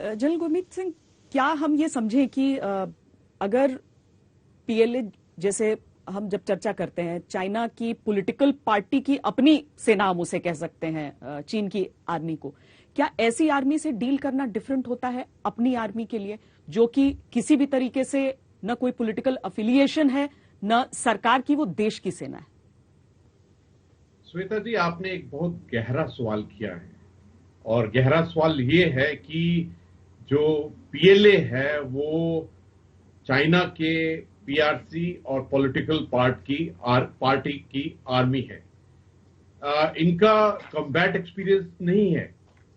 General Gurmeet Singh, क्या हम ये समझें कि अगर पीएलए जैसे हम जब चर्चा करते हैं, चाइना की पॉलिटिकल पार्टी की अपनी सेना, हम उसे कह सकते हैं, चीन की आर्मी को, क्या ऐसी आर्मी से डील करना डिफरेंट होता है अपनी आर्मी के लिए, जो कि किसी भी तरीके से न कोई पॉलिटिकल अफिलिएशन है, न सरकार की, वो देश की सेना है? श्वेता जी, आपने एक बहुत गहरा सवाल किया है, और गहरा सवाल ये है कि जो पीएलए है वो चाइना के पीआरसी और पॉलिटिकल पार्टी की आर्मी है। इनका कॉम्बैट एक्सपीरियंस नहीं है।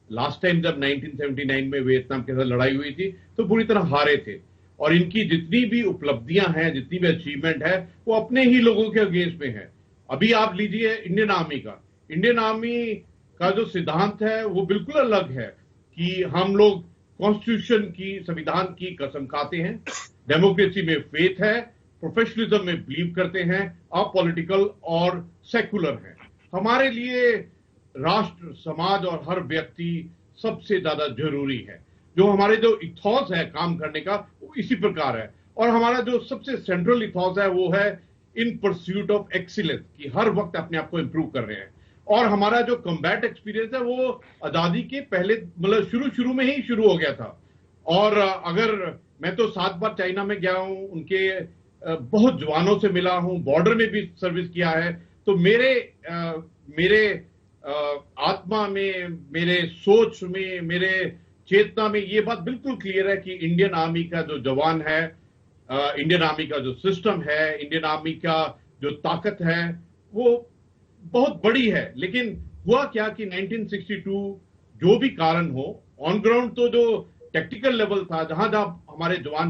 लास्ट टाइम जब 1979 में वियतनाम के साथ लड़ाई हुई थी तो पूरी तरह हारे थे, और इनकी जितनी भी उपलब्धियां हैं, जितनी भी अचीवमेंट है, वो अपने ही लोगों के अगेंस्ट में है। अभी आप लीजिए इंडियन आर्मी का। इंडियन आर्मी का जो सिद्धांत है वो बिल्कुल अलग है कि हम लोग कॉन्स्टिट्यूशन की, संविधान की कसम खाते हैं, डेमोक्रेसी में फेथ है, प्रोफेशनलिज्म में बिलीव करते हैं, अपॉलिटिकल और सेकुलर हैं। हमारे लिए राष्ट्र, समाज और हर व्यक्ति सबसे ज्यादा जरूरी है। जो हमारे जो इथॉस है काम करने का, वो इसी प्रकार है। और हमारा जो सबसे सेंट्रल इथॉस है वो है इन परस्यूट ऑफ एक्सीलेंस, कि हर वक्त अपने आप को इंप्रूव कर रहे हैं। और हमारा जो कॉम्बैट एक्सपीरियंस है वो आजादी के पहले, मतलब शुरू में ही शुरू हो गया था। और अगर मैं तो 7 बार चाइना में गया हूं, उनके बहुत जवानों से मिला हूं, बॉर्डर में भी सर्विस किया है, तो मेरे आत्मा में, मेरे सोच में, मेरे चेतना में ये बात बिल्कुल क्लियर है कि इंडियन आर्मी का जो जवान है, इंडियन आर्मी का जो सिस्टम है, इंडियन आर्मी का जो ताकत है, वो बहुत बड़ी है। लेकिन हुआ क्या कि 1962 जो भी कारण हो, ऑन ग्राउंड तो जो टेक्टिकल लेवल था, जहां जहां हमारे जवान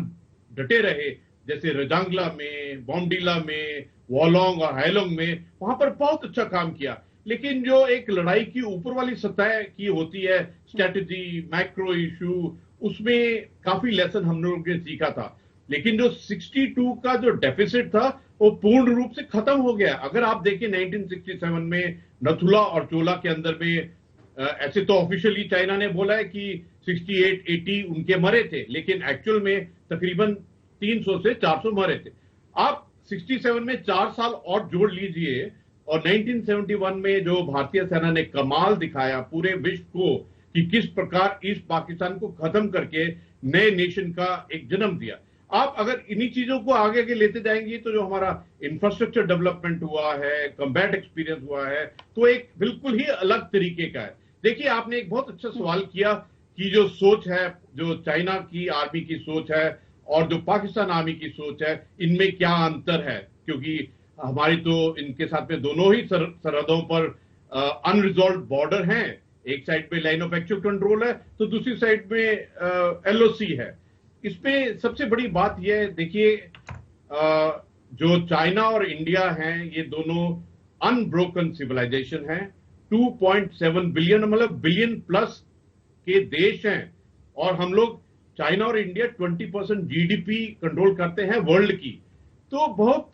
डटे रहे, जैसे रजांगला में, बॉम्डीला में, वॉलोंग और हाइलोंग में, वहां पर बहुत अच्छा काम किया। लेकिन जो एक लड़ाई की ऊपर वाली सतह की होती है, स्ट्रेटेजी, मैक्रो इशू, उसमें काफी लेसन हम लोगों ने सीखा था। लेकिन जो 62 का जो डेफिसिट था वो पूर्ण रूप से खत्म हो गया। अगर आप देखिए 1967 में नथुला और चोला के अंदर में, ऐसे तो ऑफिशियली चाइना ने बोला है कि 68-80 उनके मरे थे, लेकिन एक्चुअल में तकरीबन 300 से 400 मरे थे। आप 67 में 4 साल और जोड़ लीजिए, और 1971 में जो भारतीय सेना ने कमाल दिखाया पूरे विश्व को कि किस प्रकार ईस्ट पाकिस्तान को खत्म करके नए नेशन का एक जन्म दिया। आप अगर इन्हीं चीजों को आगे आगे लेते जाएंगे तो जो हमारा इंफ्रास्ट्रक्चर डेवलपमेंट हुआ है, कॉम्बैट एक्सपीरियंस हुआ है, तो एक बिल्कुल ही अलग तरीके का है। देखिए, आपने एक बहुत अच्छा सवाल किया कि जो सोच है, जो चाइना की आर्मी की सोच है और जो पाकिस्तान आर्मी की सोच है, इनमें क्या अंतर है। क्योंकि हमारी तो इनके साथ में दोनों ही सरहदों पर अनरिजॉल्व बॉर्डर हैं। एक साइड पे लाइन ऑफ एक्चुअल कंट्रोल है, तो दूसरी साइड में एलओसी है। इसमें सबसे बड़ी बात यह है, देखिए, जो चाइना और इंडिया हैं, ये दोनों अनब्रोकन सिविलाइजेशन है। 2.7 बिलियन, मतलब बिलियन प्लस के देश हैं, और हम लोग, चाइना और इंडिया 20% जीडीपी कंट्रोल करते हैं वर्ल्ड की। तो बहुत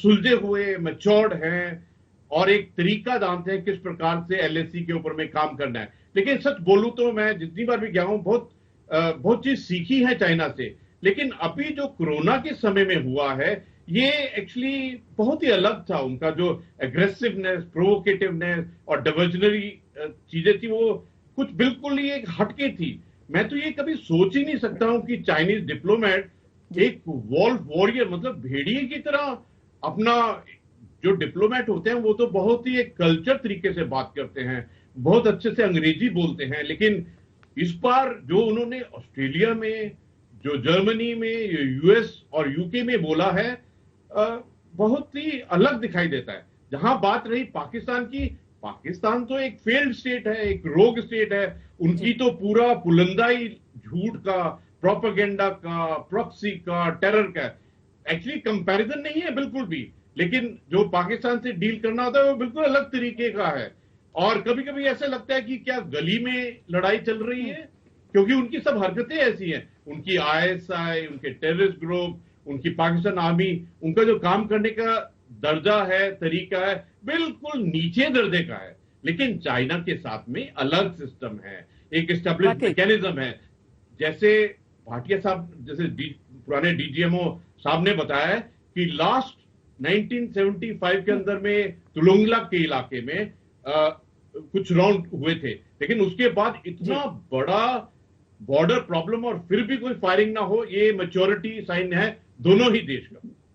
सुलझे हुए, मैच्योर्ड हैं, और एक तरीका जानते हैं किस प्रकार से एलएसी के ऊपर में काम करना है। लेकिन सच बोलूं तो मैं जितनी बार भी गया हूं, बहुत चीज सीखी है चाइना से। लेकिन अभी जो कोरोना के समय में हुआ है, ये एक्चुअली बहुत ही अलग था। उनका जो एग्रेसिवनेस, प्रोवोकेटिवनेस और डिवर्जनरी चीजें थी, वो कुछ बिल्कुल ही एक हटके थी। मैं तो ये कभी सोच ही नहीं सकता हूं कि चाइनीज डिप्लोमेट एक वॉल्फ वॉरियर, मतलब भेड़िए की तरह, अपना, जो डिप्लोमेट होते हैं वो तो बहुत ही एक कल्चर तरीके से बात करते हैं, बहुत अच्छे से अंग्रेजी बोलते हैं। लेकिन इस बार जो उन्होंने ऑस्ट्रेलिया में, जो जर्मनी में, यूएस और यूके में बोला है, बहुत ही अलग दिखाई देता है। जहां बात रही पाकिस्तान की, पाकिस्तान तो एक फेल्ड स्टेट है, एक रोग स्टेट है। उनकी तो पूरा पुलंदा ही झूठ का, प्रोपेगेंडा का, प्रॉक्सी का, टेरर का, एक्चुअली कंपैरिजन नहीं है बिल्कुल भी। लेकिन जो पाकिस्तान से डील करना होता है वो बिल्कुल अलग तरीके का है। और कभी कभी ऐसा लगता है कि क्या गली में लड़ाई चल रही है, क्योंकि उनकी सब हरकतें ऐसी हैं। उनकी आईएसआई, उनके टेररिस्ट ग्रुप, उनकी पाकिस्तान आर्मी, उनका जो काम करने का दर्जा है, तरीका है, बिल्कुल नीचे दर्जे का है। लेकिन चाइना के साथ में अलग सिस्टम है, एक एस्टेब्लिश मैकेनिज्म है। जैसे भाटिया साहब जैसे पुराने डीजीएमओ साहब ने बताया है कि लास्ट 1975 के अंदर में तुलोंगला के इलाके में कुछ राउंड हुए थे, लेकिन उसके बाद इतना बड़ा बॉर्डर प्रॉब्लम और फिर भी कोई फायरिंग ना हो, ये मैच्योरिटी साइन है दोनों ही देश का।